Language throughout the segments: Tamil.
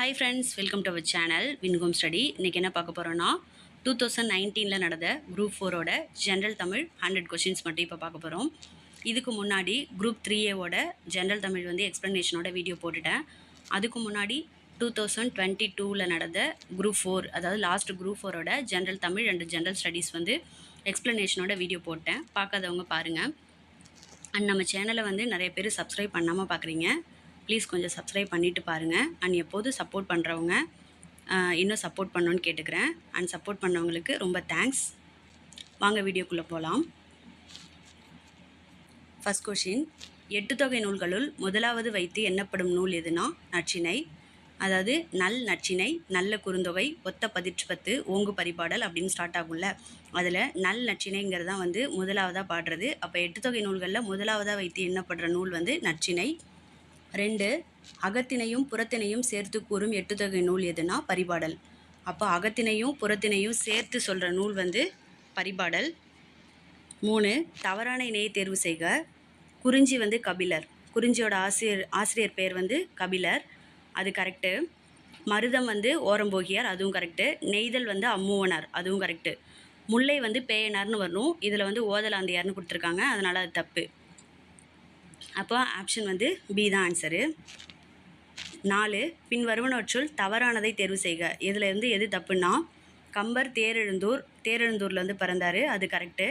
Hi friends, welcome to our channel வின்கோம் ஸ்டடி. இன்றைக்கி என்ன பார்க்க போகிறோன்னா 2019 நடந்த குரூப் 4ஓட ஜென்ரல் தமிழ் 100 கொஷின்ஸ் மட்டும் இப்போ பார்க்க போகிறோம். இதுக்கு முன்னாடி குரூப் 3A ஜென்ரல் தமிழ் வந்து எக்ஸ்ப்ளனேஷனோட வீடியோ போட்டுட்டேன். அதுக்கு முன்னாடி 2022 நடந்த குரூப் 4, அதாவது லாஸ்ட் குரூப் 4ஓட general Tamil and general studies வந்து எக்ஸ்ப்ளனேஷனோட வீடியோ போட்டேன். பார்க்காதவங்க பாருங்கள். அண்ட் நம்ம சேனலை வந்து நிறைய பேர் சப்ஸ்கிரைப் பண்ணாமல் பார்க்குறீங்க. ப்ளீஸ் கொஞ்சம் சப்ஸ்கிரைப் பண்ணிவிட்டு பாருங்கள். அண்ட் எப்போதும் சப்போர்ட் பண்ணுறவங்க இன்னும் சப்போர்ட் பண்ணணுன்னு கேட்டுக்கிறேன். அண்ட் சப்போர்ட் பண்ணவங்களுக்கு ரொம்ப தேங்க்ஸ். வாங்க வீடியோக்குள்ளே போகலாம். ஃபஸ்ட் கொஷின், 8 தொகை நூல்களுள் முதலாவது வைத்து எண்ணப்படும் நூல் எதுனா நற்றிணை. அதாவது நல் நற்றிணை, நல்ல குறுந்தொகை, ஒத்த பதிற்றுப்பத்து, ஓங்கு பரிபாடல் அப்படின்னு ஸ்டார்ட் ஆகும்ல. அதில் நல் நற்றிணைங்கிறது தான் வந்து முதலாவதாக பாடுறது. அப்போ 8 தொகை நூல்களில் முதலாவதாக வைத்து எண்ணப்படுற நூல் வந்து நற்றிணை. 2, அகத்தினையும் புறத்தினையும் சேர்த்து கூறும் 8 தொகை நூல் எதுனா பரிபாடல். அப்போ அகத்தினையும் புறத்தினையும் சேர்த்து சொல்கிற நூல் வந்து பரிபாடல். 3, தவறான இணையை தேர்வு செய்க. குறிஞ்சி வந்து கபிலர். குறிஞ்சியோட ஆசிரியர் பெயர் வந்து கபிலர், அது கரெக்டு. மருதம் வந்து ஓரம்போகியார், அதுவும் கரெக்டு. நெய்தல் வந்து அம்மூவனார், அதுவும் கரெக்டு. முல்லை வந்து பேயனார்னு வரணும். இதில் வந்து ஓதலாந்தியார்னு கொடுத்துருக்காங்க, அதனால் அது தப்பு. அப்போ ஆப்ஷன் வந்து பி தான் ஆன்சரு. 4, பின் வருவனவற்றுள் தவறானதை தேர்வு செய்க. இதில் இருந்து எது தப்புன்னா கம்பர் தேரெழுந்தூரில் வந்து பிறந்தார், அது கரெக்டு.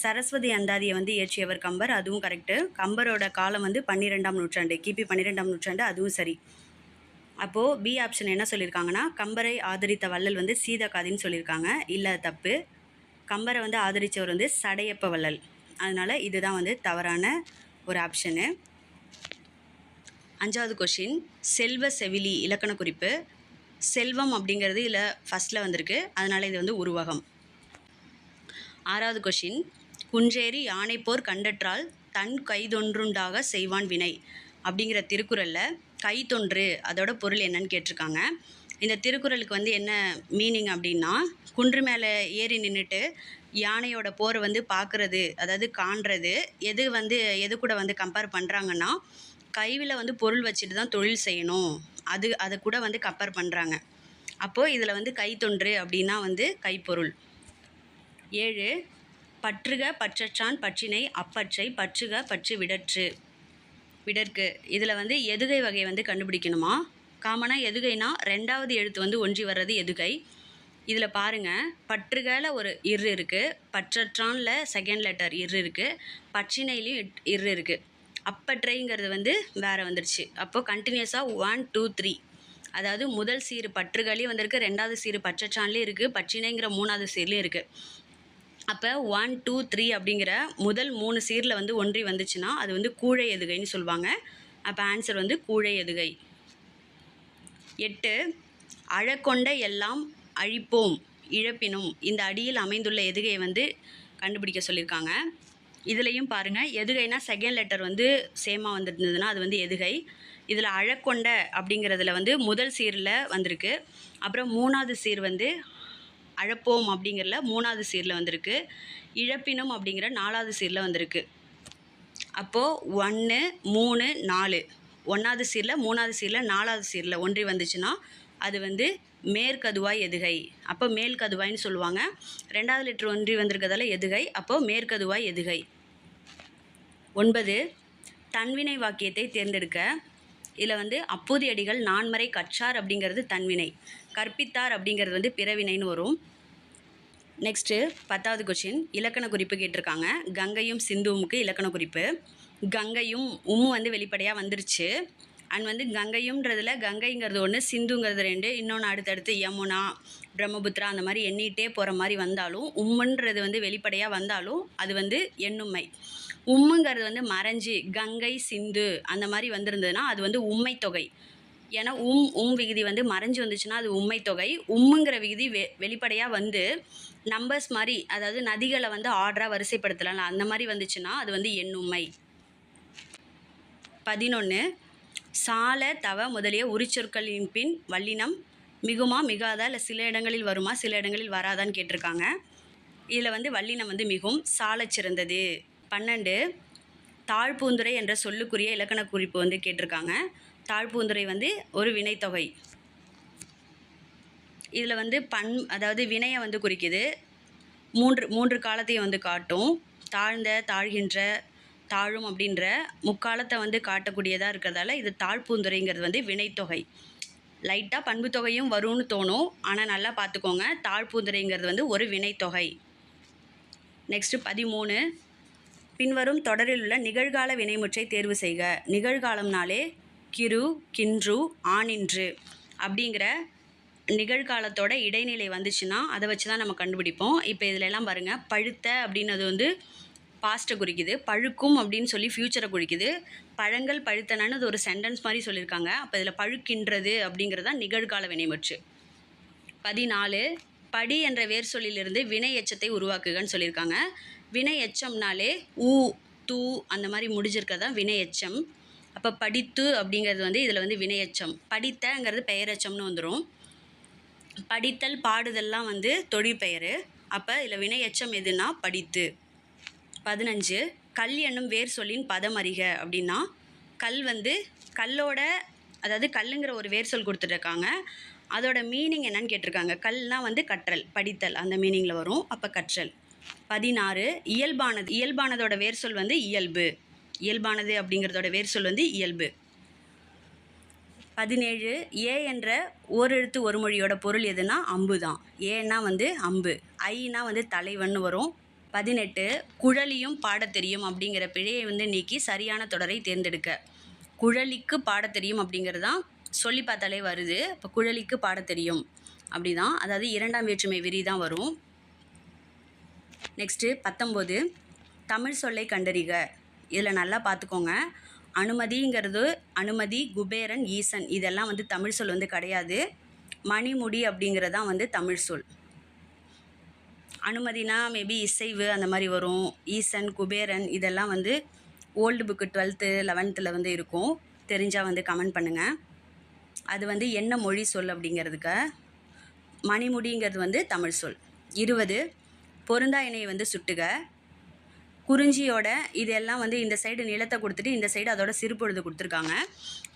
சரஸ்வதி அந்தாதியை வந்து இயற்றியவர் கம்பர், அதுவும் கரெக்டு. கம்பரோட காலம் வந்து 12ஆம் நூற்றாண்டு, கிபி 12ஆம் நூற்றாண்டு, அதுவும் சரி. அப்போது பி ஆப்ஷன் என்ன சொல்லியிருக்காங்கன்னா கம்பரை ஆதரித்த வள்ளல் வந்து சீதக்காதின்னு சொல்லியிருக்காங்க, இல்லை தப்பு. கம்பரை வந்து ஆதரித்தவர் வந்து சடையப்ப வள்ளல், அதனால் இதுதான் வந்து தவறான ஒரு ஆப்ஷனு. 5வது கொஷின், செல்வ செவிலி இலக்கண குறிப்பு. செல்வம் அப்படிங்கிறது இல்லை ஃபஸ்ட்டில் வந்திருக்கு, அதனால் இது வந்து உருவகம். 6வது கொஷின், குன்றேறி யானைப்போர் கண்டற்றால் தன் கைதொன்றுண்டாக செய்வான் வினை அப்படிங்கிற திருக்குறளில் கைத்தொன்று அதோட பொருள் என்னன்னு கேட்டிருக்காங்க. இந்த திருக்குறளுக்கு வந்து என்ன மீனிங் அப்படின்னா, குன்று மேலே ஏறி நின்றுட்டு யானையோட போரை வந்து பார்க்குறது, அதாவது காண்றது. எது கூட வந்து கம்பேர் பண்ணுறாங்கன்னா கைவில் வந்து பொருள் வச்சுட்டு தான் தொழில் செய்யணும், அதை கூட வந்து கம்பேர் பண்ணுறாங்க. அப்போது இதில் வந்து கைத்தொன்று அப்படின்னா வந்து கைப்பொருள். 7, பற்றுக பற்றற்றான் பற்றினை அப்பற்றை பற்றுக பற்று விடற்கு. இதில் வந்து எதுகை வகை வந்து கண்டுபிடிக்கணுமா. காமனாக எதுகைனா 2வது எழுத்து வந்து ஒன்றி வர்றது எதுகை. இதில் பாருங்கள், பற்றுகல ஒரு இரு இருக்குது, பற்றற்றானில் செகண்ட் லெட்டர் இரு இருக்குது, பற்றினையிலையும் இரு இருக்குது. அப்பற்றைங்கிறது வந்து வேறு வந்துடுச்சு. அப்போது கண்டினியூஸாக 1 2 3, அதாவது முதல் சீர் பற்றுகளையும் வந்திருக்கு, 2வது சீர் பற்றற்றான்லேயும் இருக்குது, பற்றினைங்கிற 3வது சீர்லேயும் இருக்குது. அப்போ 1 2 3 அப்படிங்கிற முதல் 3 சீரில் வந்து ஒன்றி வந்துச்சுன்னா அது வந்து கூழை எதுகைன்னு சொல்லுவாங்க. அப்போ ஆன்சர் வந்து கூழை எதுகை. 8, அழக்கொண்ட எல்லாம் அழிப்போம் இழப்பினும். இந்த அடியில் அமைந்துள்ள எதுகையை வந்து கண்டுபிடிக்க சொல்லியிருக்காங்க. இதுலேயும் பாருங்கள், எதுகைனா செகண்ட் லெட்டர் வந்து சேமாக வந்துருந்ததுன்னா அது வந்து எதுகை. இதில் அழக்கொண்ட அப்படிங்கிறதுல வந்து முதல் சீரில் வந்திருக்கு. அப்புறம் 3வது சீர் வந்து அழப்போம் அப்படிங்கிறதுல 3வது சீரில் வந்திருக்கு. இழப்பினும் அப்படிங்கிற 4வது சீரில் வந்திருக்கு. அப்போது 1 3 4, 1வது சீரில் 3வது சீரில் 4வது சீரில் ஒன்றி வந்துச்சுன்னா அது வந்து மேற்கதுவாய் எதுகை. அப்போ மேல்கதுவாய்னு சொல்லுவாங்க. 2வது லெட்டர் ஒன்றி வந்திருக்கிறதால எதுகை, அப்போது மேற்கதுவாய் எதுகை. 9, தன்வினை வாக்கியத்தை தேர்ந்தெடுக்க. இதில் வந்து அப்பூதியடிகள் நான்மறை கற்றார் அப்படிங்கிறது தன்வினை, கற்பித்தார் அப்படிங்கிறது வந்து பிறவினைன்னு வரும். நெக்ஸ்ட்டு 10வது கொஷின், இலக்கண குறிப்பு கேட்டிருக்காங்க. கங்கையும் சிந்துவுக்கு இலக்கண குறிப்பு. கங்கையும் வந்து வெளிப்படையாக வந்துருச்சு. அண்ட் வந்து கங்கையும்ன்றதில் கங்கைங்கிறது 1, சிந்துங்கிறது 2, இன்னொன்று அடுத்தடுத்து யமுனா பிரம்மபுத்திரா அந்த மாதிரி எண்ணிகிட்டே போகிற மாதிரி வந்தாலும் உம்முன்றது வந்து வெளிப்படையாக வந்தாலும் அது வந்து எண்ணுமை. உம்முங்கிறது வந்து மறைஞ்சி கங்கை சிந்து அந்த மாதிரி வந்திருந்ததுன்னா அது வந்து உம்மை தொகை. ஏன்னா விகுதி வந்து மறைஞ்சி வந்துச்சுன்னா அது உம்மை தொகை. உம்முங்கிற விகுதி வெளிப்படையாக வந்து நம்பர்ஸ் மாதிரி, அதாவது நதிகளை வந்து ஆர்டராக வரிசைப்படுத்தலாம், அந்த மாதிரி வந்துச்சுன்னா அது வந்து எண்ணுமை. 11, சால தவ முதலிய உரிச்சொற்களின் பின் வல்லினம் மிகுமா மிகாதா, இல்லை சில இடங்களில் வருமா சில இடங்களில் வராதான்னு கேட்டிருக்காங்க. இதில் வந்து வல்லினம் வந்து மிகும், சாலச் சிறந்தது. 12, தாழ்பூந்துரை என்ற சொல்லுக்குரிய இலக்கண குறிப்பு வந்து கேட்டிருக்காங்க. தாழ்பூந்துரை வந்து ஒரு வினைத்தொகை. இதில் வந்து அதாவது வினையை வந்து குறிக்குது. மூன்று காலத்தையும் வந்து காட்டும். தாழ்ந்த, தாழ்கின்ற, தாழும் அப்படின்ற முக்காலத்தை வந்து காட்டக்கூடியதாக இருக்கிறதால இது தாழ்பூந்துரைங்கிறது வந்து வினைத்தொகை. லைட்டாக பண்பு தொகையும் வரும்னு தோணும், ஆனால் நல்லா பார்த்துக்கோங்க, தாழ்பூந்துரைங்கிறது வந்து ஒரு வினைத்தொகை. நெக்ஸ்ட்டு 13. பின்வரும் தொடரில் உள்ள நிகழ்கால வினைமுற்றை தேர்வு செய்க. நிகழ்காலம்னாலே கிரு, கின்று, ஆனின்று அப்படிங்கிற நிகழ்காலத்தோட இடைநிலை வந்துச்சுன்னா அதை வச்சு தான் நம்ம கண்டுபிடிப்போம். இப்போ இதில் எல்லாம் பாருங்கள், பழுத்த அப்படின்னது வந்து பாஸ்ட்டை குறிக்குது, பழுக்கும் அப்படின்னு சொல்லி ஃப்யூச்சரை குறிக்குது. பழங்கள் பழுத்தனன்னு அது ஒரு சென்டென்ஸ் மாதிரி சொல்லியிருக்காங்க. அப்போ இதில் பழுக்கின்றது அப்படிங்கிறது தான் நிகழ்கால வினைமுற்று. 14. படி என்ற வேர் சொல்லிலிருந்து வினை எச்சத்தை உருவாக்குகன்னு சொல்லியிருக்காங்க. வினை எச்சம்னாலே ஊ, தூ அந்த மாதிரி முடிஞ்சிருக்கதான் வினை எச்சம். அப்போ படித்து அப்படிங்கிறது வந்து இதில் வந்து வினை எச்சம். படித்தங்கிறது பெயரெச்சம்னு வந்துடும். படித்தல், பாடுதல்லாம் வந்து தொழிற்பெயர். அப்போ இதில் வினை எச்சம் எதுனா படித்து. 15. கல் என்னும் வேர் சொல்லின் பதம் அறிக அப்படின்னா, கல் வந்து கல்லோட, அதாவது கல்லுங்கிற ஒரு வேர் சொல் கொடுத்துட்ருக்காங்க, அதோட மீனிங் என்னன்னு கேட்டிருக்காங்க. கல்னால் வந்து கற்றல், படித்தல் அந்த மீனிங்கில் வரும். அப்போ கற்றல். 16. இயல்பானது. இயல்பானதோட வேர் சொல் வந்து இயல்பு. இயல்பானது அப்படிங்கிறதோட வேர் சொல் வந்து இயல்பு. 17. ஏ என்ற ஓரெழுத்து ஒரு மொழியோட பொருள் எதுனா அம்பு தான். ஏன்னா வந்து அம்பு, ஐனா வந்து தலைவன் வரும். 18. குழலியும் பாடத் தெரியும் அப்படிங்கிற பிழையை வந்து நீக்கி சரியான தொடரை தேர்ந்தெடுக்க. குழலிக்கு பாடத் தெரியும் அப்படிங்கிறது தான் சொல்லி பார்த்தாலே வருது. இப்போ குழலிக்கு பாடத் தெரியும் அப்படி தான், அதாவது இரண்டாம் வேற்றுமை விரி தான் வரும். நெக்ஸ்ட்டு 19. தமிழ் சொல்லை கண்டறிக. இதில் நல்லா பார்த்துக்கோங்க, அனுமதிங்கிறது அனுமதி, குபேரன், ஈசன் இதெல்லாம் வந்து தமிழ் சொல் வந்து கிடையாது. மணிமுடி அப்படிங்கிறது தான் வந்து தமிழ் சொல். அனுமதினா மேபி இசைவு அந்த மாதிரி வரும். ஈசன், குபேரன் இதெல்லாம் வந்து ஓல்டு புக்கு 12th 11th வந்து இருக்கும். தெரிஞ்சால் வந்து கமெண்ட் பண்ணுங்கள். அது வந்து என்ன மொழி சொல் அப்படிங்கிறதுக்கு. மணிமுடிங்கிறது வந்து தமிழ் சொல். 20. பொருந்தா இணையை வந்து சுட்டுக. குறிஞ்சியோட இதெல்லாம் வந்து இந்த சைடு நிலத்தை கொடுத்துட்டு இந்த சைடு அதோட சிறுபொழுது கொடுத்துருக்காங்க.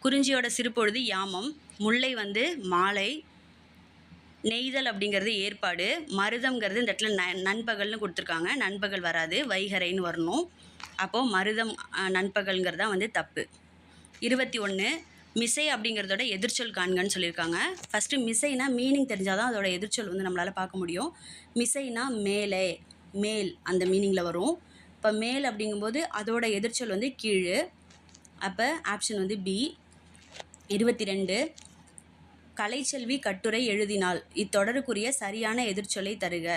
குறிஞ்சியோட சிறுபொழுது யாமம், முல்லை வந்து மாலை, நெய்தல் அப்படிங்கிறது ஏற்பாடு, மருதம்ங்கிறது இந்த இடத்துல நண்பகல்னு கொடுத்துருக்காங்க, நண்பகல் வராது, வைகரைன்னு வரணும். அப்போது மருதம் நண்பகல்ங்கிறது தான் வந்து தப்பு. 21. மிசை அப்படிங்கிறதோட எதிர்ச்சொல் காண்கன்னு சொல்லியிருக்காங்க. ஃபஸ்ட்டு மிசைனா மீனிங் தெரிஞ்சால் தான் அதோட எதிர்ச்சொல் வந்து நம்மளால் பார்க்க முடியும். மிசைனா மேலே, மேல் அந்த மீனிங்கில் வரும். இப்போ மேல் அப்படிங்கும்போது அதோட எதிர்ச்சொல் வந்து கீழ். அப்போ ஆப்ஷன் வந்து பி. 22. கலைச்செல்வி கட்டுரை எழுதினாள். இத்தொடருக்குரிய சரியான எதிர்ச்சொல்லை தருக.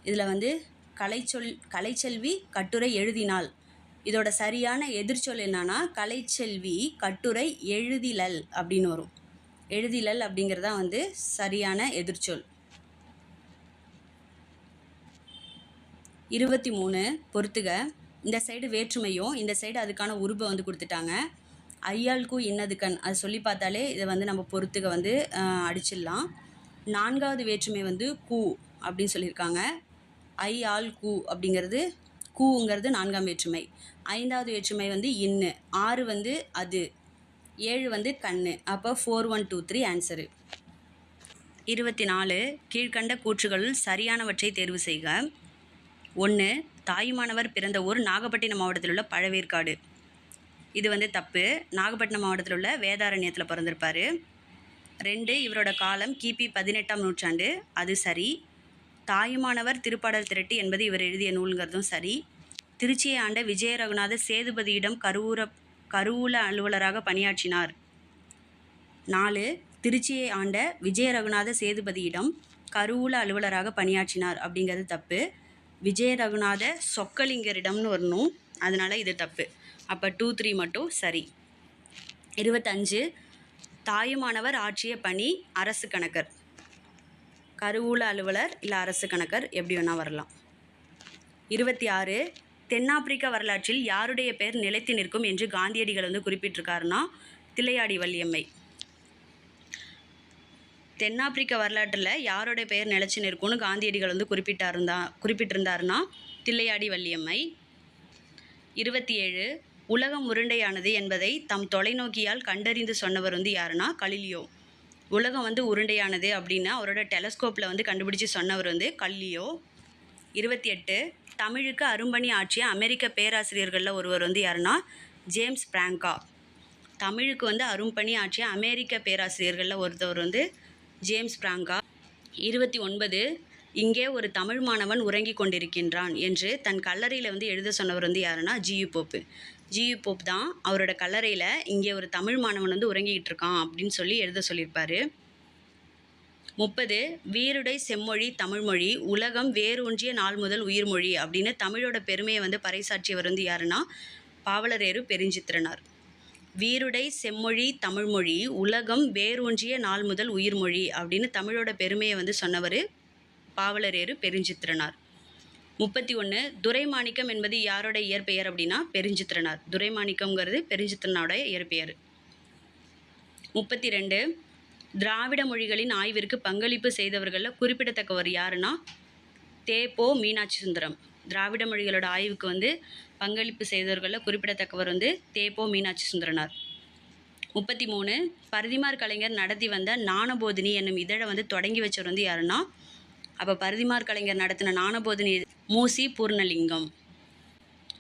இதில் வந்து கலைச்செல்வி கட்டுரை எழுதினாள், இதோட சரியான எதிர்ச்சொல் என்னன்னா கலைச்செல்வி கட்டுரை எழுதிலல் அப்படின்னு வரும். எழுதிலல் அப்படிங்கிறது தான் வந்து சரியான எதிர்ச்சொல். 23. பொறுத்துக. இந்த சைடு வேற்றுமையும் இந்த சைடு அதுக்கான உருபை வந்து கொடுத்துட்டாங்க. ஐயாள்கு இன்னதுக்கண் அது சொல்லி பார்த்தாலே இதை வந்து நம்ம பொறுத்துக வந்து அடிச்சிடலாம். 4வது வேற்றுமை வந்து கூ அப்படின்னு சொல்லியிருக்காங்க. ஐ ஆள் கூ அப்படிங்கிறது, கூங்கிறது 4ஆம் வேற்றுமை. 5வது வேற்றுமை வந்து இன்னு, 6 வந்து அது, 7 வந்து கண்ணு. அப்போ 4 1 2 3 ஆன்சரு. 24. கீழ்கண்ட கூற்றுகளுள் சரியானவற்றை தேர்வு செய்க. 1. தாயுமானவர் பிறந்த ஊர் நாகப்பட்டினம் மாவட்டத்தில் உள்ள பழவேற்காடு. இது வந்து தப்பு. நாகப்பட்டினம் மாவட்டத்தில் உள்ள வேதாரண்யத்தில் பிறந்திருப்பார். 2. இவரோட காலம் கிபி 18ஆம் நூற்றாண்டு. அது சரி. தாயுமானவர் திருப்பாடல் திரட்டு என்பது இவர் எழுதிய நூல்ங்கிறதும் சரி. திருச்சியை ஆண்ட விஜய ரகுநாத சேதுபதியிடம் கருவூல அலுவலராக பணியாற்றினார். 4. திருச்சியை ஆண்ட விஜய ரகுநாத சேதுபதியிடம் கருவூல அலுவலராக பணியாற்றினார் அப்படிங்கிறது தப்பு. விஜய ரகுநாத சொக்கலிங்கரிடம்னு வரணும், அதனால் இது தப்பு. அப்போ 2 3 மட்டும் சரி. 25. தாயுமானவர் ஆற்றிய பணி அரசு கணக்கர். கருவூல அலுவலர் இல்லை அரசு கணக்கர் எப்படி வேணால் வரலாம். 26. தென்னாப்பிரிக்க வரலாற்றில் யாருடைய பெயர் நிலைத்து நிற்கும் என்று காந்தியடிகள் வந்து குறிப்பிட்டிருக்காருன்னா தில்லையாடி வள்ளியம்மை. தென்னாப்பிரிக்க வரலாற்றில் யாரோடைய பெயர் நிலைச்சு நிற்கும்னு காந்தியடிகள் வந்து குறிப்பிட்டிருந்தாருன்னா தில்லையாடி வள்ளியம்மை. 27. உலகம் உருண்டையானது என்பதை தம் தொலைநோக்கியால் கண்டறிந்து சொன்னவர் வந்து யாருன்னா கலிலியோ. உலகம் வந்து உருண்டையானது அப்படின்னு அவரோட டெலஸ்கோப்பில் வந்து கண்டுபிடிச்சி சொன்னவர் வந்து கல்லியோ. 28 தமிழுக்கு அரும்பணி ஆற்றிய அமெரிக்க பேராசிரியர்களில் ஒருவர் வந்து யாருன்னா ஜேம்ஸ் பிராங்கா. தமிழுக்கு வந்து அரும்பணி ஆற்றிய அமெரிக்க பேராசிரியர்களில் ஒருத்தவர் வந்து ஜேம்ஸ் பிராங்கா. 29 இங்கே ஒரு தமிழ் மாணவன் உறங்கி கொண்டிருக்கின்றான் என்று தன் கல்லறையில் வந்து எழுத சொன்னவர் வந்து யாருன்னா ஜியு போப்பு. ஜியு போப் தான் அவரோட கல்லறையில் இங்கே ஒரு தமிழ் மாணவன் வந்து உறங்கிக்கிட்டு இருக்கான் அப்படின்னு சொல்லி எழுத சொல்லியிருப்பார். 30 வீருடை செம்மொழி தமிழ்மொழி உலகம் வேரூன்றிய நாள் முதல் உயிர்மொழி அப்படின்னு தமிழோட பெருமையை வந்து பறைசாற்றியவர் வந்து யாருன்னா பாவலரேறு பெருஞ்சித்திரனார். வீருடை செம்மொழி தமிழ்மொழி உலகம் வேரூன்றிய நாள் முதல் உயிர்மொழி அப்படின்னு தமிழோட பெருமையை வந்து சொன்னவர் பாவலரேறு பெருஞ்சித்திரனார். 31 துரைமாணிக்கம் என்பது யாரோட இயற்பெயர் அப்படின்னா பெருஞ்சித்திரனார். துரைமாணிக்கம்ங்கிறது பெருஞ்சித்திரனோட இயற்பெயர். 32 திராவிட மொழிகளின் ஆய்விற்கு பங்களிப்பு செய்தவர்களில் குறிப்பிடத்தக்கவர் யாருன்னா தே.பொ. மீனாட்சி சுந்தரம். திராவிட மொழிகளோட ஆய்வுக்கு வந்து பங்களிப்பு செய்தவர்களில் குறிப்பிடத்தக்கவர் வந்து தே.பொ. மீனாட்சி சுந்தரனார். 33 பரிதிமார் கலைஞர் நடத்தி வந்த ஞானபோதினி என்னும் இதழை வந்து தொடங்கி வச்சவர் வந்து யாருன்னா அப்போ பரிதிமார் கலைஞர் நடத்தின ஞானபோதினி மூசி பூர்ணலிங்கம்.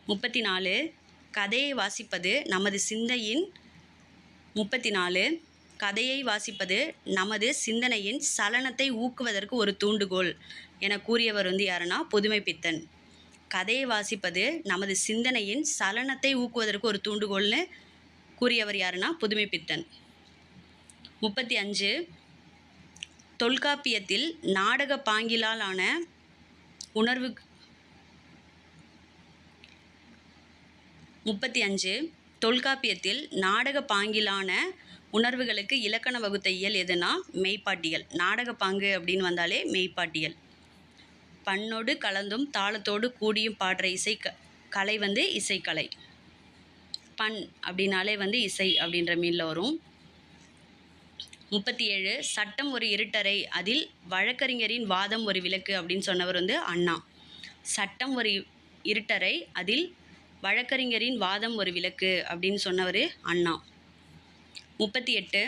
34 கதையை வாசிப்பது நமது சிந்தையின் 34 கதையை வாசிப்பது நமது சிந்தனையின் சலனத்தை ஊக்குவதற்கு ஒரு தூண்டுகோல் என கூறியவர் வந்து யாருன்னா புதுமைப்பித்தன். கதையை வாசிப்பது நமது சிந்தனையின் சலனத்தை ஊக்குவதற்கு ஒரு தூண்டுகோல்னு கூறியவர் யாருன்னா புதுமைப்பித்தன். 35 தொல்காப்பியத்தில் நாடக பாங்கிலான உணர்வு 35 தொல்காப்பியத்தில் நாடக பாங்கிலான உணர்வுகளுக்கு இலக்கண வகுத்த இயல் எதுனா மெய்ப்பாட்டியல். நாடக பாங்கு அப்படின்னு வந்தாலே மெய்ப்பாட்டியல். பண்ணோடு கலந்தும் தாளத்தோடு கூடியும் பாடுற இசை கலை வந்து இசைக்கலை. பண் அப்படின்னாலே வந்து இசை அப்படின்ற மீனில் வரும். 37 சட்டம் ஒரு இருட்டறை அதில் வழக்கறிஞரின் வாதம் ஒரு விளக்கு அப்படின்னு சொன்னவர் வந்து அண்ணா. சட்டம் ஒரு இருட்டறை அதில் வழக்கறிஞரின் வாதம் ஒரு விளக்கு அப்படின்னு சொன்னவர் அண்ணா. 38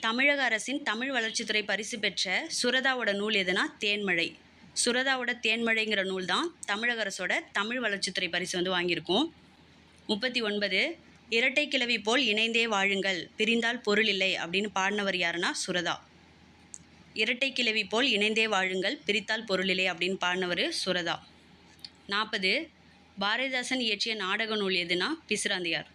தமிழக அரசின் தமிழ் வளர்ச்சித்துறை பரிசு பெற்ற சுரதாவோட நூல் எதுனா தேன்மழை. சுரதாவோட தேன்மழைங்கிற நூல் தான் தமிழக அரசோட தமிழ் வளர்ச்சித்துறை பரிசு வந்து வாங்கியிருக்கோம். 39 இரட்டை கிளவி போல் இணைந்தே வாழுங்கள் பிரிந்தால் பொருள் இல்லை அப்படின்னு பாடினவர் யாருன்னா சுரதா. இரட்டை கிளவி போல் இணைந்தே வாழுங்கள் பிரித்தால் பொருள் இல்லை அப்படின்னு பாடினவர் சுரதா. 40 பாரதிதாசன் இயற்றிய நாடக நூல் எதுனா பிசிராந்தியார்.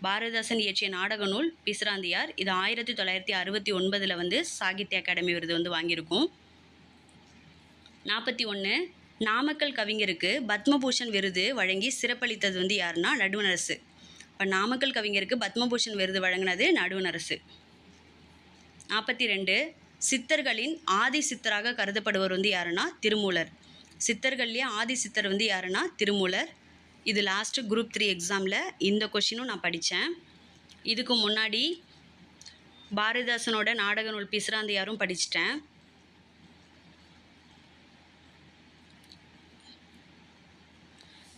பாரதிதாசன் இயற்றிய நாடக நூல் பிசிராந்தியார். இது 1969 வந்து சாகித்ய அகாடமி விருது வந்து வாங்கியிருக்கும். 41 நாமக்கல் கவிஞருக்கு பத்மபூஷன் விருது வழங்கி சிறப்பளித்தது வந்து யாருன்னா நடுவணரசு. இப்போ நாமக்கல் கவிஞருக்கு பத்மபூஷன் விருது வழங்கினது நடுவணரசு. 42 சித்தர்களின் ஆதி சித்தராக கருதப்படுவர் வந்து யாருன்னா திருமூலர். சித்தர்கள்லேயே ஆதி சித்தர் வந்து யாருன்னா திருமூலர். இது லாஸ்ட்டு குரூப் 3 எக்ஸாமில் இந்த கொஷினும் நான் படித்தேன். இதுக்கு முன்னாடி பாரதிதாசனோட நாடக நூல் பிசிராந்தியாரும் படிச்சிட்டேன்.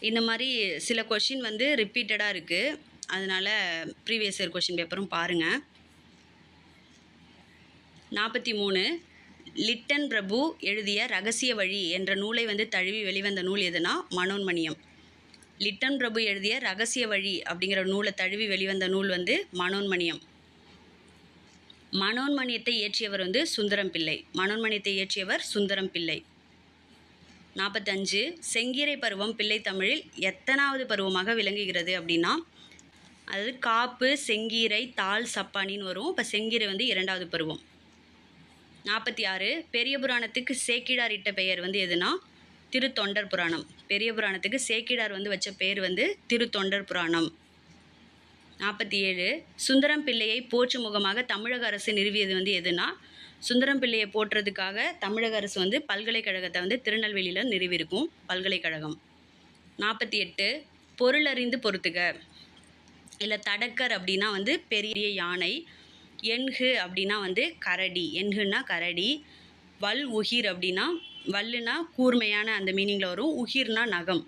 இந்த மாதிரி சில கொஷின் வந்து ரிப்பீட்டடாக இருக்குது. அதனால் ப்ரீவியஸ் இயர் கொஷின் பேப்பரும் பாருங்கள். 43 லிட்டன் பிரபு எழுதிய ரகசிய வழி என்ற நூலை வந்து தழுவி வெளிவந்த நூல் எதுனா மனோன்மணியம். லிட்டன் பிரபு எழுதிய ரகசிய வழி அப்படிங்கிற நூலை தழுவி வெளிவந்த நூல் வந்து மனோன்மணியம். மனோன்மணியத்தை இயற்றியவர் வந்து சுந்தரம் பிள்ளை. மனோன்மணியத்தை இயற்றியவர் சுந்தரம் பிள்ளை. 45 செங்கீரை பருவம் பிள்ளை தமிழில் எத்தனாவது பருவமாக விளங்குகிறது அப்படின்னா அதாவது காப்பு செங்கீரை தாள் சப்பானின்னு வரும். இப்போ செங்கீரை வந்து 2வது பருவம். 46 பெரிய புராணத்துக்கு சேக்கிடார் இட்ட பெயர் வந்து எதுனா திருத்தொண்டர் புராணம். பெரிய புராணத்துக்கு சேக்கிடார் வந்து வச்ச பேர் வந்து திருத்தொண்டர் புராணம். 47 சுந்தரம் பிள்ளையை போற்று முகமாக தமிழக அரசு நிறுவியது வந்து எதுனா சுந்தரம் பிள்ளையை போற்றுறதுக்காக தமிழக அரசு வந்து பல்கலைக்கழகத்தை வந்து திருநெல்வேலியில் நிறுவியிருக்கும் பல்கலைக்கழகம். 48 பொருள் அறிந்து பொறுத்துக. இல்லை தடக்கர் அப்படின்னா வந்து பெரிய யானை. எண்கு அப்படின்னா வந்து கரடி. எண்குன்னா கரடி. வல் உகிர் அப்படின்னா வல்லுனா கூர்மையான அந்த மீனிங்கில் வரும். உகிர்னா நகம்,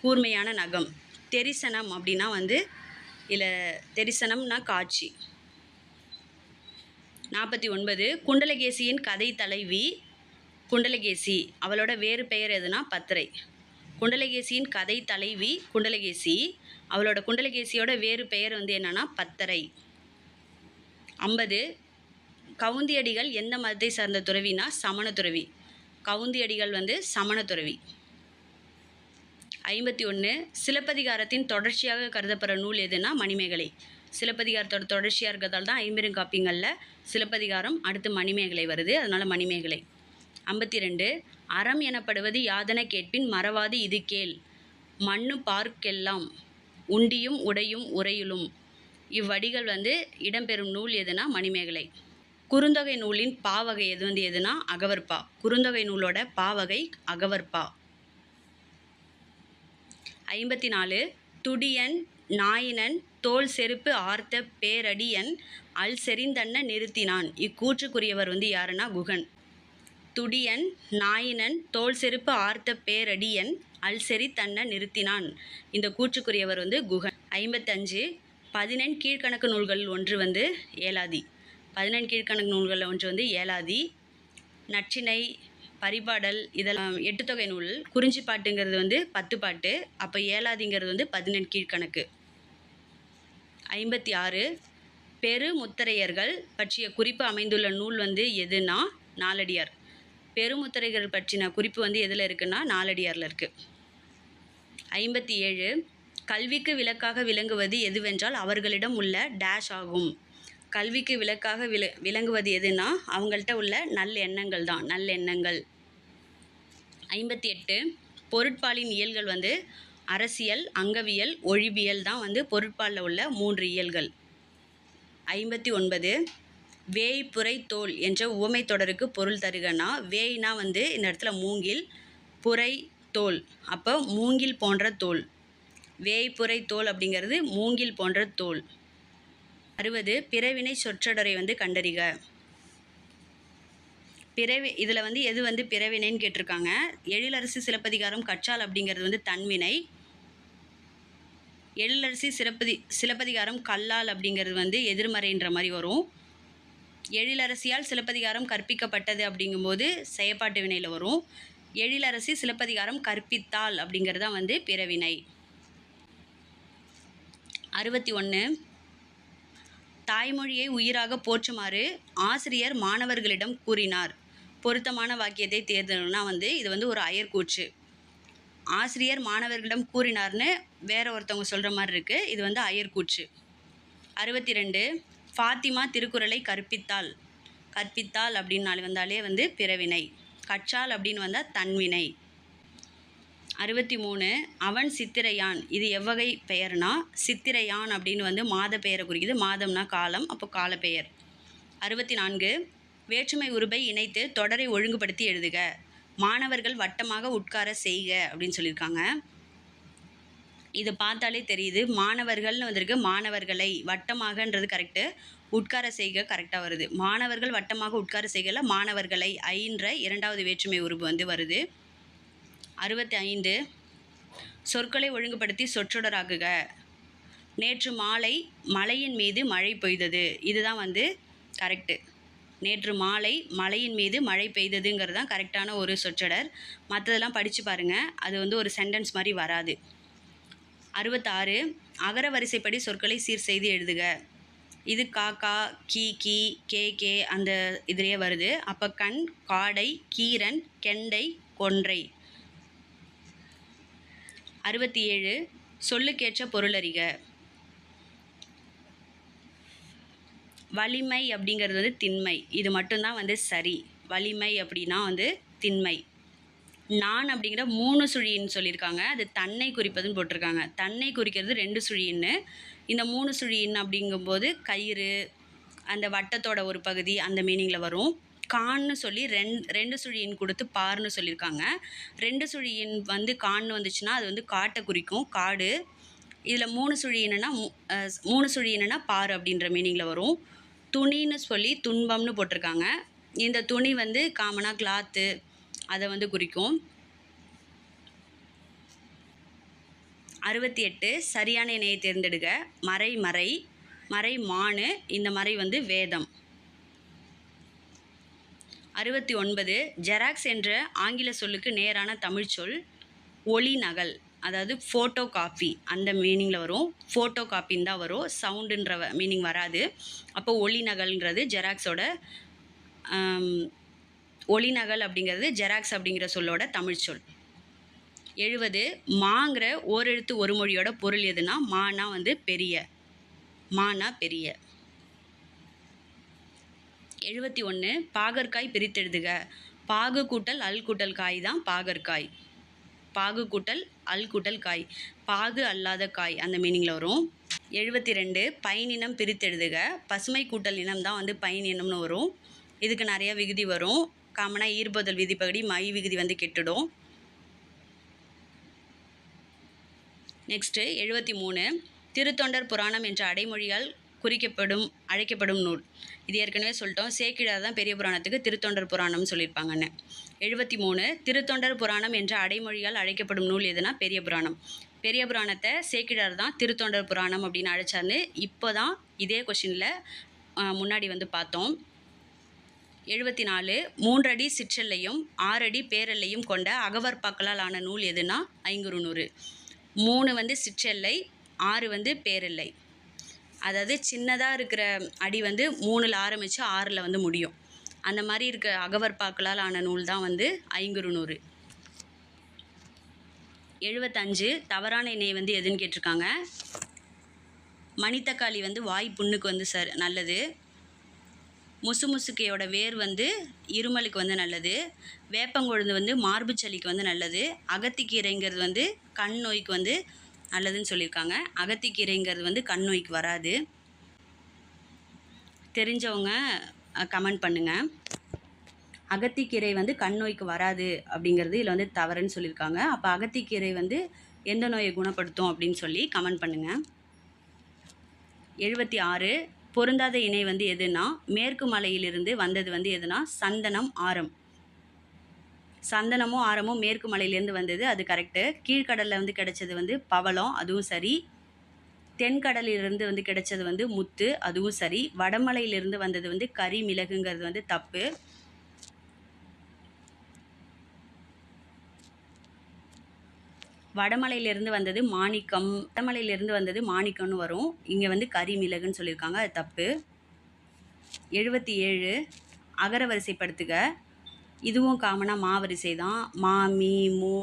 கூர்மையான நகம். தெரிசனம் அப்படின்னா வந்து இல்லை தெரிசனம்னா காட்சி. 49 குண்டலகேசியின் கதை தலைவி குண்டலகேசி, அவளோட வேறு பெயர் எதுனா பத்திரை. குண்டலகேசியின் கதை தலைவி குண்டலகேசி, அவளோட குண்டலகேசியோட வேறு பெயர் வந்து என்னன்னா பத்தரை. 50 கவுந்தியடிகள் எந்த மதத்தை சார்ந்த துறவினா சமண துறவி. கவுந்தியடிகள் வந்து சமண துறவி. 51 சிலப்பதிகாரத்தின் தொடர்ச்சியாக கருதப்படுற நூல் எதுனா மணிமேகலை. சிலப்பதிகாரத்தோட தொடர்ச்சியாக இருக்கிறதால தான் ஐம்பெருங்காப்பியங்களில் சிலப்பதிகாரம் அடுத்து மணிமேகலை வருது, அதனால மணிமேகலை. 52 அறம் எனப்படுவது யாதென கேட்பின் மறவாது இது கேள், மண்ணு பார்க்கெல்லாம் உண்டியும் உடையும் உரையுளும். இவ்வடிகள் வந்து இடம்பெறும் நூல் எதுனா மணிமேகலை. குறுந்தொகை நூலின் பாவகை எது வந்து எதுனா அகவற்பா. குறுந்தொகை நூலோட பாவகை அகவற்பா. 54 துடியன் நாயினன் தோல் செருப்பு ஆர்த்த பேரடியன் அல் செறிந்தன்ன நிறுத்தினான். இக்கூற்றுக்குரியவர் வந்து யாருன்னா குகன். துடியன் நாயினன் தோல் செருப்பு ஆர்த்த பேரடியன் அல் செறித்தன்ன நிறுத்தினான். இந்த கூற்றுக்குரியவர் வந்து குகன். 55 14 கீழ்கணக்கு நூல்களில் ஒன்று வந்து ஏலாதி. 14 கீழ்கணக்கு நூல்களில் ஒன்று வந்து ஏலாதி. நற்றிணை, பரிபாடல் இதெல்லாம் 8 தொகை நூல். குறிஞ்சிப்பாட்டுங்கிறது வந்து 10 பாட்டு. அப்போ ஏலாதிங்கிறது வந்து 14 கீழ்கணக்கு. 56 பெருமுத்தரையர்கள் பற்றிய குறிப்பு அமைந்துள்ள நூல் வந்து எதுனா நாலடியார். பெருமுத்தரையர்கள் பற்றின குறிப்பு வந்து எதில் இருக்குன்னா நாலடியாரில் இருக்குது. 57 கல்விக்கு விளக்காக விளங்குவது எதுவென்றால் அவர்களிடம் உள்ள டேஷ் ஆகும். கல்விக்கு விளக்காக விளங்குவது எதுனா அவங்கள்ட்ட உள்ள நல்லெண்ணங்கள் தான், நல்லெண்ணங்கள். 58 பொருட்பாலின் இயல்கள் வந்து அரசியல், அங்கவியல், ஒழிபியல் தான் வந்து பொருட்பாலில் உள்ள 3 இயல்கள். 59 வேய் புரை தோல் என்ற உவமை தொடருக்கு பொருள் தருகனா. வேய்னா வந்து இந்த இடத்துல மூங்கில், புரை தோல் அப்போ மூங்கில் போன்ற தோல். வேய் புரை தோல் அப்படிங்கிறது மூங்கில் போன்ற தோல். 60 பிறவினை சொற்றொடரை வந்து கண்டறிக. இதில் வந்து எது வந்து பிறவினைன்னு கேட்டிருக்காங்க. எழிலரசி சிலப்பதிகாரம் கற்றால் அப்படிங்கிறது வந்து தன்வினை. எழிலரசி சிலப்பதிகாரம் கல்லால் அப்படிங்கிறது வந்து எதிர்மறைன்ற மாதிரி வரும். எழிலரசியால் சிலப்பதிகாரம் கற்பிக்கப்பட்டது அப்படிங்கும்போது செயற்பாட்டு வினையில் வரும். எழிலரசி சிலப்பதிகாரம் கற்பித்தால் அப்படிங்கிறது தான் வந்து பிறவினை. 61 தாய்மொழியை உயிராக போற்றுமாறு ஆசிரியர் மாணவர்களிடம் கூறினார். பொருத்தமான வாக்கியத்தை தேர்ந்தெடுனா வந்து இது வந்து ஒரு அயர்கூற்று. ஆசிரியர் மாணவர்களிடம் கூறினார்னு வேற ஒருத்தவங்க சொல்கிற மாதிரி இருக்குது, இது வந்து அயர்கூற்று. 62 ஃபாத்திமா திருக்குறளை கற்பித்தாள். கற்பித்தாள் அப்படின்னு வந்தாலே வந்து பிறவினை. கற்றால் அப்படின்னு வந்தால் தன்வினை. 63 அவன் சித்திரையான். இது எவ்வகை பெயர்னா சித்திரையான் அப்படின்னு வந்து மாத பெயரை குறிக்குது. மாதம்னா காலம், அப்போ கால பெயர். 64 வேற்றுமை உருபை இணைத்து தொடரை ஒழுங்குபடுத்தி எழுதுக. மாணவர்கள் வட்டமாக உட்கார செய்க அப்படின்னு சொல்லியிருக்காங்க. இது பார்த்தாலே தெரியுது, மாணவர்கள்னு வந்திருக்கு, மாணவர்களை வட்டமாகன்றது கரெக்டு, உட்கார செய்க கரெக்டாக வருது. மாணவர்கள் வட்டமாக உட்கார செய்கல மாணவர்களை ஐன்ற இரண்டாவது வேற்றுமை உருபு வந்து வருது. 65 சொற்களை ஒழுங்குபடுத்தி சொற்றொடராக்குக. நேற்று மாலை மலையின் மீது மழை பெய்தது. இதுதான் வந்து கரெக்டு. நேற்று மாலை மலையின் மீது மழை பெய்ததுங்கிறது தான் கரெக்டான ஒரு சொற்றொடர். மற்றதெல்லாம் படித்து பாருங்கள், அது வந்து ஒரு சென்டென்ஸ் மாதிரி வராது. 66 அகர வரிசைப்படி சொற்களை சீர் செய்து எழுதுக. இது காக்கா, கீ கீ, கே கே அந்த இதுலேயே வருது. அப்போ கண், காடை, கீரன், கெண்டை, கொன்றை. 67 சொல்லுக்கேற்ற பொருளறிக. வலிமை அப்படிங்கிறது வந்து திண்மை, இது மட்டும்தான் வந்து சரி. வலிமை அப்படின்னா வந்து திண்மை. நான் அப்படிங்கிற 3 சுழின்னு சொல்லியிருக்காங்க, அது தன்னை குறிப்பதுன்னு போட்டிருக்காங்க. தன்னை குறிக்கிறது 2 சுழின்னு. இந்த 3 சுழின்னு அப்படிங்கும்போது கயிறு, அந்த வட்டத்தோட ஒரு பகுதி அந்த மீனிங்கில் வரும். கான்னு சொல்லி ரெண்டு சுழியின் கொடுத்து பார்னு சொல்லியிருக்காங்க. 2 சுழியின் வந்து கான்னு வந்துச்சுன்னா அது வந்து காட்டை குறிக்கும், காடு. இதில் 3 சுழியினா பார் அப்படின்ற மீனிங்கில் வரும். துணின்னு சொல்லி துன்பம்னு போட்டிருக்காங்க. இந்த துணி வந்து காமனாக கிளாத்து அதை வந்து குறிக்கும். 68 சரியான இணையை தேர்ந்தெடுக்க. மறை மறை, மறை மானு, இந்த மறை வந்து வேதம். 69 ஜெராக்ஸ் என்ற ஆங்கில சொல்லுக்கு நேரான தமிழ் சொல் ஒளி நகல், அதாவது ஃபோட்டோ காப்பி அந்த மீனிங்கில் வரும். ஃபோட்டோ காப்பின்னு தான் வரும், சவுண்டுன்ற மீனிங் வராது. அப்போ ஒளி நகல்ன்றது ஜெராக்ஸோட ஒளி நகல் அப்படிங்கிறது ஜெராக்ஸ் அப்படிங்கிற சொல்லோட தமிழ் சொல். 70 மாங்கிற ஓரெழுத்து ஒரு மொழியோட பொருள் எதுனா மானா வந்து பெரிய, மானா பெரிய. 71 பாகற்காய் பிரித்தெழுதுக. பாகு கூட்டல் அல் கூட்டல் காய் தான் பாகற்காய். பாகு கூட்டல் அல் கூட்டல் காய், பாகு அல்லாத காய் அந்த மீனிங்கில் வரும். 72 பைனினம் பிரித்தெழுதுக. பசுமை கூட்டல் இனம் தான் வந்து பைனினம்னு வரும். இதுக்கு நிறைய விகுதி வரும். காமனாக ஈர்ப்பதல் விதிப்படி மை விகுதி வந்து கெட்டுடும். நெக்ஸ்ட்டு 73 திருத்தொண்டர் புராணம் என்ற அடைமொழியால் அழைக்கப்படும் நூல். இது ஏற்கனவே சொல்லிட்டோம், சேக்கிழார் தான் பெரிய புராணத்துக்கு திருத்தொண்டர் புராணம்னு சொல்லியிருப்பாங்கன்னு. 73 திருத்தொண்டர் புராணம் என்ற அடைமொழியால் அழைக்கப்படும் நூல் எதுனா பெரிய புராணம். பெரிய புராணத்தை சேக்கிழார் தான் திருத்தொண்டர் புராணம் அப்படின்னு அழைச்சார்னு இப்போ தான் இதே கொஷினில் முன்னாடி வந்து பார்த்தோம். 74 3 அடி சிற்றெல்லையும் 6 அடி பேரெல்லையும் கொண்ட அகவற்பாக்களால் ஆன நூல் எதுனா ஐங்குறுநூறு. 3 வந்து சிற்றெல்லை, 6 வந்து பேரெல்லை. அதாவது சின்னதாக இருக்கிற அடி வந்து 3ல் ஆரம்பித்து 6ல் வந்து முடியும். அந்த மாதிரி இருக்க அகவற்பாக்களால் ஆன நூல் தான் வந்து ஐங்குறுநூறு. 75 தவறான இணை வந்து எதுன்னு கேட்டிருக்காங்க. மணித்தக்காளி வந்து வாய் புண்ணுக்கு வந்து நல்லது. முசுமுசுக்கையோட வேர் வந்து இருமலுக்கு வந்து நல்லது. வேப்பங்கொழுந்து வந்து மார்பு சளிக்கு வந்து நல்லது. அகத்திக்கீரைங்கிறது வந்து கண் நோய்க்கு வந்து நல்லதுன்னு சொல்லியிருக்காங்க. அகத்திக்கீரைங்கிறது வந்து கண் நோய்க்கு வராது. தெரிஞ்சவங்க கமெண்ட் பண்ணுங்கள். அகத்திக்கீரை வந்து கண் நோய்க்கு வராது அப்படிங்கிறது இதில் வந்து தவறுன்னு சொல்லியிருக்காங்க. அப்போ அகத்திக்கீரை வந்து எந்த நோயை குணப்படுத்தும் அப்படின்னு சொல்லி கமெண்ட் பண்ணுங்கள். 76 பொருந்தாத இணை வந்து எதுனா மேற்கு மலையிலிருந்து வந்தது வந்து எதுனா சந்தனம் ஆரம். சந்தனமும் ஆரமும் மேற்கு மலையிலேருந்து வந்தது, அது கரெக்டு. கீழ்கடலில் வந்து கிடைச்சது வந்து பவளம், அதுவும் சரி. தென்கடலிலிருந்து வந்து கிடைச்சது வந்து முத்து, அதுவும் சரி. வடமலையிலிருந்து வந்தது வந்து கறி மிளகுங்கிறது வந்து தப்பு. வடமலையிலேருந்து வந்தது மாணிக்கம், வடமலையிலேருந்து வந்தது மாணிக்கம்னு வரும். இங்கே வந்து கறி மிளகுன்னு சொல்லியிருக்காங்க, அது தப்பு. 77 அகர வரிசைப்படுத்துக. இதுவும் காமனாக மா வரிசை தான். மா, மீ, மூ,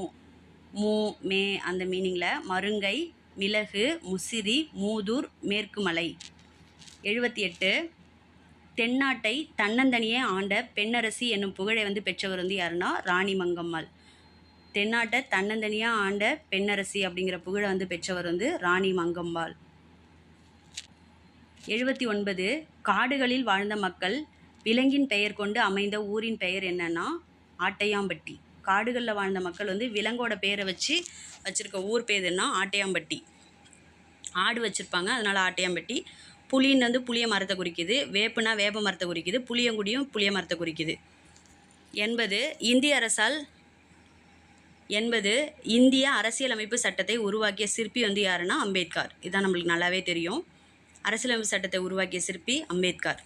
மூ, மே அந்த மீனிங்கில். மருங்கை, மிளகு, முசிறி, மூதூர், மேற்குமலை. 78 தென்னாட்டை தன்னந்தனியே ஆண்ட பெண்ணரசி என்னும் புகழை வந்து பெற்றவர் வந்து யாருன்னா ராணி மங்கம்மாள். தென்னாட்டை தன்னந்தனியாக ஆண்ட பெண்ணரசி அப்படிங்கிற புகழை வந்து பெற்றவர் வந்து ராணி மங்கம்மாள். 79 காடுகளில் வாழ்ந்த மக்கள் விலங்கின் பெயர் கொண்டு அமைந்த ஊரின் பெயர் என்னன்னா ஆட்டையாம்பட்டி. காடுகளில் வாழ்ந்த மக்கள் வந்து விலங்கோட பெயரை வச்சுருக்க ஊர் பேருன்னா ஆட்டையாம்பட்டி. ஆடு வச்சுருப்பாங்க, அதனால் ஆட்டையாம்பட்டி. புலின்னு வந்து புளிய மரத்தை குறிக்குது. வேப்புனா வேப்ப மரத்தை குறிக்குது. புளியங்குடியும் புளிய மரத்தை குறிக்குது. 80 இந்திய அரசியலமைப்பு சட்டத்தை உருவாக்கிய சிற்பி வந்து யாருன்னா அம்பேத்கர். இதுதான் நம்மளுக்கு நல்லாவே தெரியும். அரசியலமைப்பு சட்டத்தை உருவாக்கிய சிற்பி அம்பேத்கர்.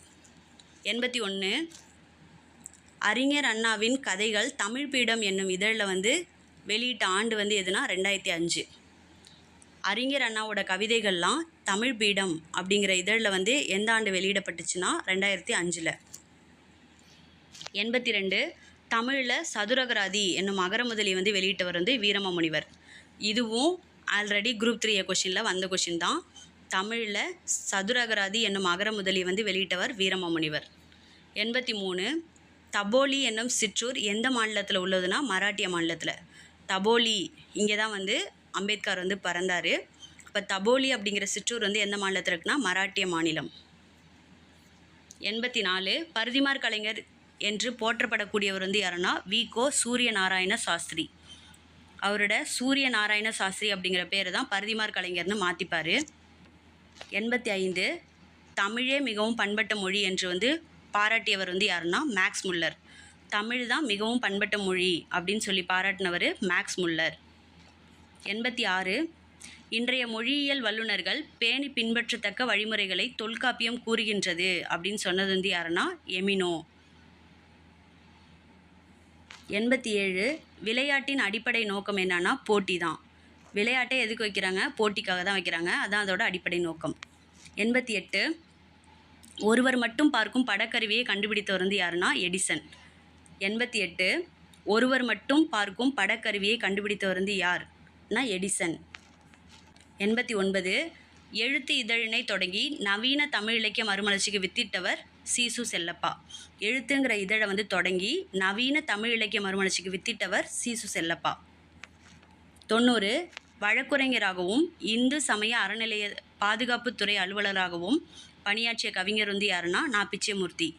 81 அறிஞர் அண்ணாவின் கதைகள் தமிழ் பீடம் என்னும் இதழில் வந்து வெளியிட்ட ஆண்டு வந்து எதுனா 2005. அறிஞர் அண்ணாவோட கவிதைகள்லாம் தமிழ் பீடம் அப்படிங்கிற இதழில் வந்து எந்த ஆண்டு வெளியிடப்பட்டுச்சுன்னா 2005. 82 தமிழில் சதுரகராதி என்னும் அகரமுதலி வந்து வெளியிட்டவர் வந்து வீரமாமுனிவர். இதுவும் ஆல்ரெடி குரூப் 3 கொஷினில் வந்த கொஷின் தான். தமிழில் சதுரகராதி என்னும் அகரமுதலி வந்து வெளியிட்டவர் வீரமாமுனிவர். 83 தபோலி என்னும் சிற்றூர் எந்த மாநிலத்தில் உள்ளதுன்னா மராட்டிய மாநிலத்தில். தபோலி இங்கே தான் வந்து அம்பேத்கர் வந்து பிறந்தார். இப்போ தபோலி அப்படிங்கிற சிற்றூர் வந்து எந்த மாநிலத்தில் இருக்குன்னா மராட்டிய மாநிலம். 84 பரிதிமார் கலைஞர் என்று போற்றப்படக்கூடியவர் வந்து யாருன்னா வி.கோ. சூரியநாராயண சாஸ்திரி. அவரோட சூரியநாராயண சாஸ்திரி அப்படிங்கிற பேர் தான் பரிதிமார் கலைஞர்னு மாற்றிப்பார். 85 தமிழே மிகவும் பண்பட்ட மொழி என்று வந்து பாராட்டியவர் வந்து யாருன்னா மேக்ஸ் முல்லர். தமிழ் தான் மிகவும் பண்பட்ட மொழி அப்படின்னு சொல்லி பாராட்டினவர் மேக்ஸ் முல்லர். 86 இன்றைய மொழியியல் வல்லுநர்கள் பேணி பின்பற்றத்தக்க வழிமுறைகளை தொல்காப்பியம் கூறுகின்றது அப்படின்னு சொன்னது வந்து யாருன்னா எமினோ. 87 விளையாட்டின் அடிப்படை நோக்கம் என்னன்னா போட்டி தான். விளையாட்டை எதுக்கு வைக்கிறாங்க? போட்டிக்காக தான் வைக்கிறாங்க. அதான் அதோட அடிப்படை நோக்கம். 88 ஒருவர் மட்டும் பார்க்கும் படக்கருவியை கண்டுபிடித்தவர் வந்து யாருன்னா எடிசன். 88 ஒருவர் மட்டும் பார்க்கும் படக்கருவியை கண்டுபிடித்தவர் வந்து யார்னா எடிசன். 89 எழுத்து இதழினை தொடங்கி நவீன தமிழ் இலக்கிய மறுமலர்ச்சிக்கு வித்திட்டவர் சீசு செல்லப்பா. எழுத்துங்கிற இதழை வந்து தொடங்கி நவீன தமிழ் இலக்கிய மறுமலர்ச்சிக்கு வித்திட்டவர் சீசு செல்லப்பா. 90 வழக்குரைஞராகவும் இந்து சமய அறநிலைய பாதுகாப்புத்துறை அலுவலராகவும் பணியாற்றிய கவிஞர் வந்து யாருன்னா பிச்சமூர்த்தி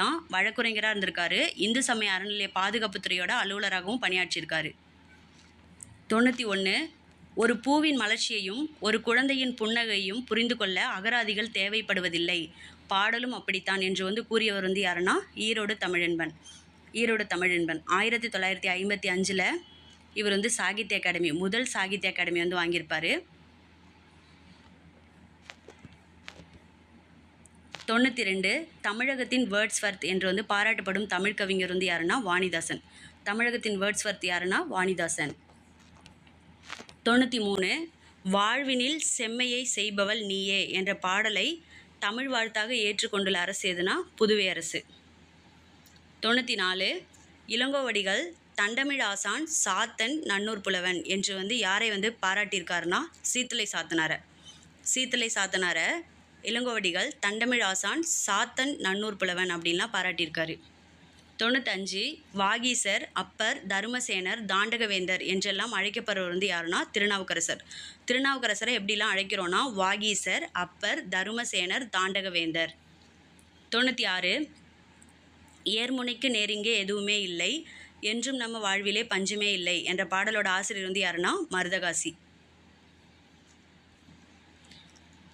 தான் வழக்குரைஞராக இருந்திருக்காரு. இந்து சமய அறநிலைய பாதுகாப்புத்துறையோட அலுவலராகவும் பணியாற்றியிருக்காரு. 91 ஒரு பூவின் மலர்ச்சியையும் ஒரு குழந்தையின் புன்னகையும் புரிந்து கொள்ள அகராதிகள் தேவைப்படுவதில்லை, பாடலும் அப்படித்தான் என்று வந்து கூறியவர் வந்து யாருன்னா ஈரோடு தமிழன்பன். 1955 இவர் வந்து சாகித்ய அகாடமி, முதல் சாகித்ய அகாடமி வந்து வாங்கியிருப்பார். 92 தமிழகத்தின் வேர்ட்ஸ்வர்த் என்று வந்து பாராட்டப்படும் தமிழ் கவிஞர் வந்து யாருன்னா வாணிதாசன். தமிழகத்தின் வேர்ட்ஸ்வர்த் யாருன்னா வாணிதாசன். 93 வாழ்வினில் செம்மையை செய்பவள் நீயே என்ற பாடலை தமிழ் வாழ்த்தாக ஏற்றுக்கொண்டுள்ள அரசு எதுனா புதுவை அரசு. 94 இளங்கோவடிகள் தண்டமிழ் ஆசான் சாத்தன் நன்னூர் புலவன் என்று வந்து யாரை வந்து பாராட்டியிருக்காருன்னா சீத்தலை சாத்தனாரை இளங்கோவடிகள் தண்டமிழ் ஆசான் சாத்தன் நன்னூர் புலவன் அப்படின்லாம் பாராட்டியிருக்காரு. 95 வாகீசர், அப்பர், தருமசேனர், தாண்டகவேந்தர் என்றெல்லாம் அழைக்கப்படுறவர் வந்து யாருன்னா திருநாவுக்கரசரை எப்படிலாம் அழைக்கிறோன்னா வாகீசர், அப்பர், தருமசேனர், தாண்டகவேந்தர். 96 ஏர்முனைக்கு நேரிங்கே எதுவுமே இல்லை, என்றும் நம்ம வாழ்விலே பஞ்சமே இல்லை என்ற பாடலோட ஆசிரியர் வந்து யாருன்னா மருதகாசி.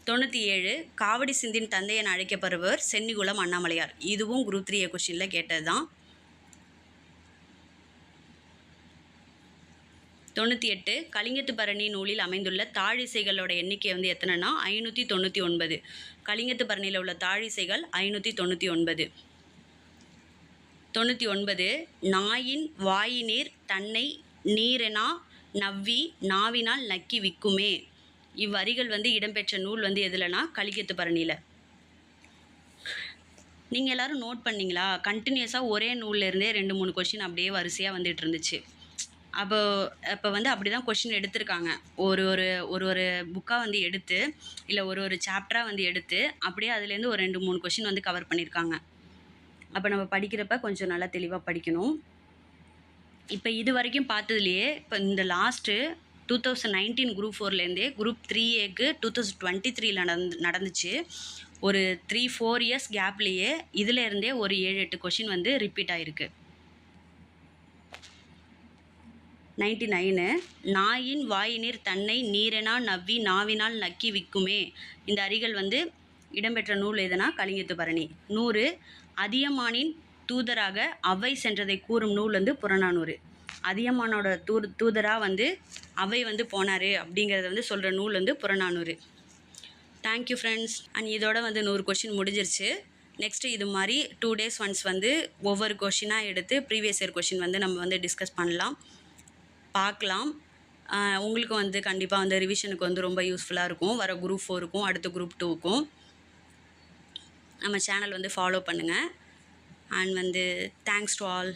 97 காவடி சிந்தின் தந்தை என அழைக்கப்படுபவர் சென்னிகுளம் அண்ணாமலையார். இதுவும் குரூப் 3 கொஸ்டினில் கேட்டது தான். 98 கலிங்கத்து பரணி நூலில் அமைந்துள்ள தாழிசைகளோட எண்ணிக்கை வந்து எத்தனைனா 599. கலிங்கத்து பரணியில் உள்ள தாழிசைகள் 599. 99 நாயின் வாயினீர் தன்னை நீரெனா நவ்வி நாவினால் நக்கி விக்குமே. இவ்வரிகள் வந்து இடம்பெற்ற நூல் வந்து எதுலனா கலிங்கத்து பரணியில். நீங்கள் எல்லோரும் நோட் பண்ணிங்களா? கண்டினியூஸாக ஒரே நூல்லேருந்தே 2-3 கொஷின் அப்படியே வரிசையாக வந்துட்டு இருந்துச்சு. அப்போ வந்து அப்படி தான் கொஷின் எடுத்திருக்காங்க. ஒரு புக்காக வந்து எடுத்து, இல்லை ஒரு சாப்டராக வந்து எடுத்து அப்படியே அதுலேருந்து ஒரு 2-3 கொஷின் வந்து கவர் பண்ணியிருக்காங்க. அப்போ நம்ம படிக்கிறப்ப கொஞ்சம் நல்லா தெளிவாக படிக்கணும். இப்போ இது வரைக்கும் பார்த்ததுலையே இப்போ இந்த லாஸ்ட்டு 2019 குரூப் 4லேருந்தே குரூப் 3A 2023 நடந்துச்சு. ஒரு 3-4 இயர்ஸ் கேப்லேயே இதிலேருந்தே ஒரு 7-8 கொஷின் வந்து ரிப்பீட் ஆகிருக்கு. 99 நாயின் வாயினீர் தன்னை நீரெனா நவ்வி நாவினால் நக்கி விக்குமே. இந்த அரிகள் வந்து இடம்பெற்ற நூல் எதுனா கலிங்கத்து பரணி. 100 அதியமானின் தூதராக அவை சென்றதை கூறும் நூல் வந்து புறநானூறு. அதியமானோட தூதராக வந்து அவை வந்து போனார் அப்படிங்கிறத வந்து சொல்கிற நூல் வந்து புறநானூறு. Thank you friends. அண்ட் இதோட வந்து 100 கொஷின் முடிஞ்சிருச்சு. நெக்ஸ்ட்டு இது மாதிரி 2 days ஒன்ஸ் வந்து ஒவ்வொரு கொஷினாக எடுத்து ப்ரீவியஸ் இயர் கொஷின் வந்து நம்ம வந்து டிஸ்கஸ் பார்க்கலாம். உங்களுக்கு வந்து கண்டிப்பாக வந்து ரிவிஷனுக்கு வந்து ரொம்ப யூஸ்ஃபுல்லாக இருக்கும். வர குரூப் 4க்கும் அடுத்த குரூப் 2க்கும் நம்ம சேனல் வந்து ஃபாலோ பண்ணுங்கள். அண்ட் வந்து தேங்க்ஸ் டு ஆல்.